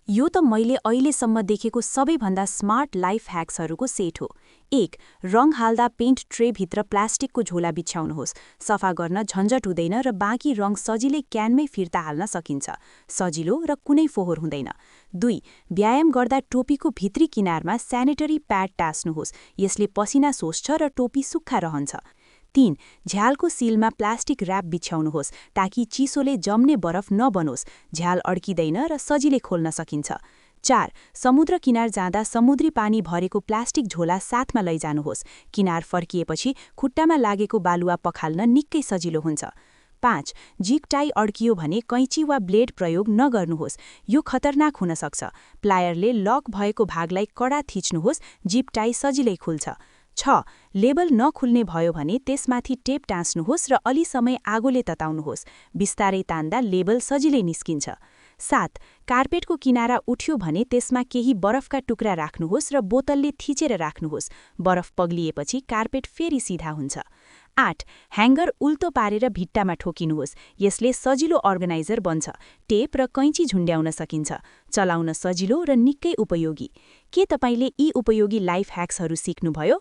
यो त मैले अहिलेसम्म देखेको सबैभन्दा स्मार्ट लाइफ ह्याक्सहरूको सेट हो। 1. रङ हाल्दा पेन्ट ट्रेभित्र प्लास्टिकको झोला बिछ्याउनुहोस्। सफा गर्न झन्झट हुँदैन र बाँकी रङ सजिलै क्यानमै फिर्ता हाल्न सकिन्छ। सजिलो र कुनै फोहोर हुँदैन। 2. व्यायाम गर्दा टोपीको भित्री किनारमा स्यानिटरी प्याड टास्नुहोस्। यसले पसिना सोस्छ र टोपी सुक्खा रहन्छ। 3. झ्यालको सिलमा प्लास्टिक र्याप बिछ्याउनुहोस् ताकि चिसोले जम्ने बरफ नबनोस्। झ्याल अड्किँदैन र सजिलै खोल्न सकिन्छ। 4. समुद्र किनार जाँदा समुद्री पानी भरेको प्लास्टिक झोला साथमा लैजानुहोस्। किनार फर्किएपछि खुट्टामा लागेको बालुवा पखाल्न निकै सजिलो हुन्छ। 5. जिग टाई अड्कियो भने कैँची वा ब्लेड प्रयोग नगर्नुहोस्। यो खतरनाक हुन सक्छ। प्लायरले लक भएको भागलाई कडा थिच्नुहोस्, जिप टाई सजिलै खुल्छ। 6. लेबल नखुल्ने भयो भने त्यसमाथि टेप टाँस्नुहोस् र अलि समय आगोले तताउनुहोस्। बिस्तारै तान्दा लेबल सजिलै निस्किन्छ। 7. कार्पेटको किनारा उठ्यो भने त्यसमा केही बरफका टुक्रा राख्नुहोस् र बोतलले थिचेर राख्नुहोस्। बरफ पग्लिएपछि कार्पेट फेरि सिधा हुन्छ। 8. ह्याङ्गर उल्टो पारेर भिट्टामा ठोकिनुहोस्। यसले सजिलो अर्गनाइजर बन्छ। टेप र कैँची झुन्ड्याउन सकिन्छ। चलाउन सजिलो र निकै उपयोगी। के तपाईले यी उपयोगी लाइफ ह्याक्सहरू सिक्नुभयो?